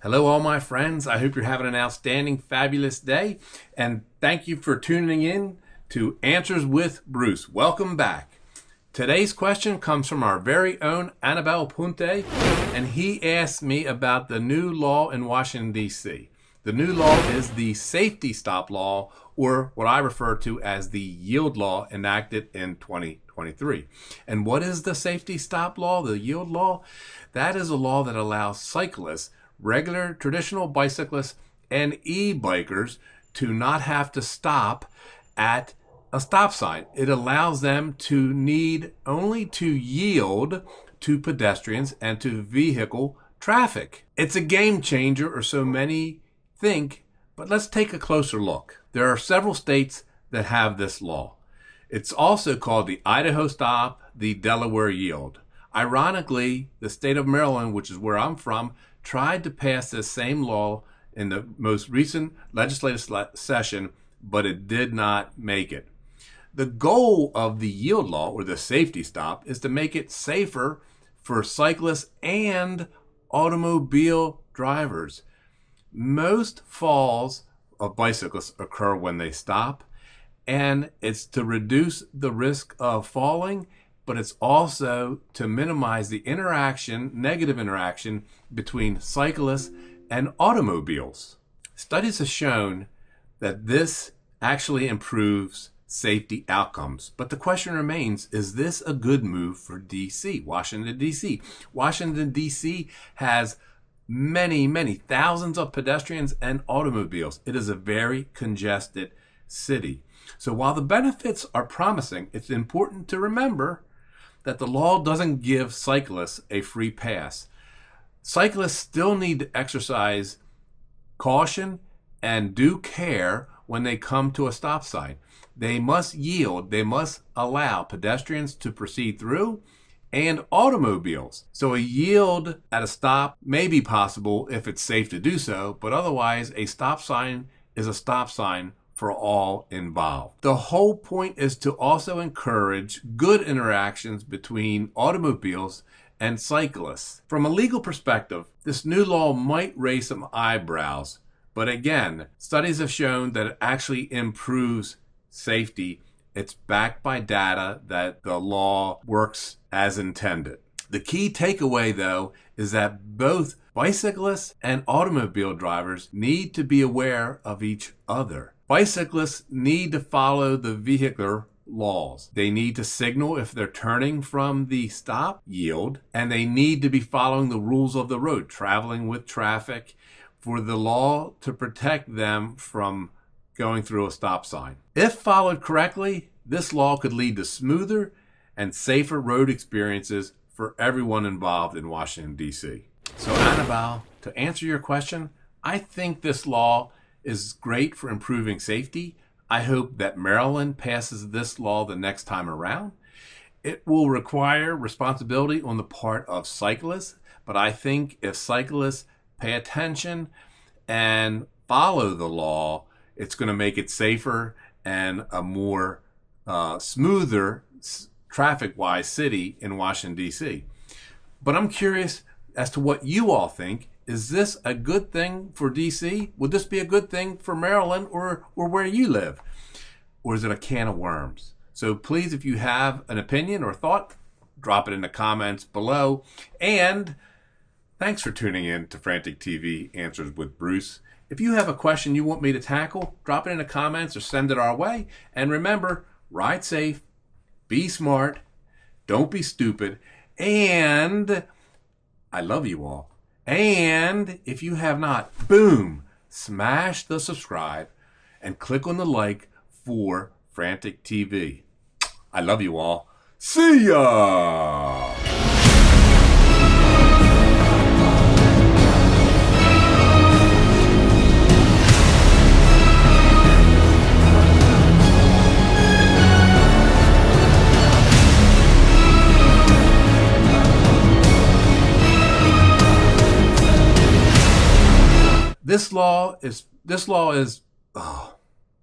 Hello, all my friends. I hope you're having an outstanding, fabulous day. And thank you for tuning in to Answers with Bruce. Welcome back. Today's question comes from our very own Annabelle Punte, and he asked me about the new law in Washington, D.C. The new law is the safety stop law, or what I refer to as the yield law, enacted in 2023. And what is the safety stop law, the yield law? That is a law that allows cyclists, regular traditional bicyclists, and e-bikers to not have to stop at a stop sign. It allows them to need only to yield to pedestrians and to vehicle traffic. It's a game changer, or so many think, but let's take a closer look. There are several states that have this law. It's also called the Idaho stop, the Delaware yield. Ironically, the state of Maryland, which is where I'm from, tried to pass this same law in the most recent legislative session, but it did not make it. The goal of the yield law, or the safety stop, is to make it safer for cyclists and automobile drivers. Most falls of bicyclists occur when they stop, and it's to reduce the risk of falling, but it's also to minimize the negative interaction between cyclists and automobiles. Studies have shown that this actually improves safety outcomes. But the question remains, is this a good move for D.C., Washington, D.C.? Washington, D.C. has many thousands of pedestrians and automobiles. It is a very congested city. So while the benefits are promising, it's important to remember that the law doesn't give cyclists a free pass. Cyclists still need to exercise caution and due care when they come to a stop sign. They must yield, they must allow pedestrians to proceed through, and automobiles. So a yield at a stop may be possible if it's safe to do so, but otherwise a stop sign is a stop sign for all involved. The whole point is to also encourage good interactions between automobiles and cyclists. From a legal perspective, this new law might raise some eyebrows, but again, studies have shown that it actually improves safety. It's backed by data that the law works as intended. The key takeaway, though, is that both bicyclists and automobile drivers need to be aware of each other. Bicyclists need to follow the vehicular laws. They need to signal if they're turning from the stop yield, and they need to be following the rules of the road, traveling with traffic, for the law to protect them from going through a stop sign. If followed correctly, this law could lead to smoother and safer road experiences for everyone involved in Washington, D.C. So, Annabelle, to answer your question, I think this law is great for improving safety. I hope that Maryland passes this law the next time around. It will require responsibility on the part of cyclists, but I think if cyclists pay attention and follow the law, it's going to make it safer and a more smoother traffic-wise city in Washington, D.C. But I'm curious as to what you all think. Is this a good thing for D.C.? Would this be a good thing for Maryland or where you live? Or is it a can of worms? So please, if you have an opinion or thought, drop it in the comments below. And thanks for tuning in to Frantic TV Answers with Bruce. If you have a question you want me to tackle, drop it in the comments or send it our way. And remember, ride safe, be smart, don't be stupid, and I love you all. And if you have not, boom, smash the subscribe and click on the like for Frantic TV. I love you all. See ya! This law is, oh,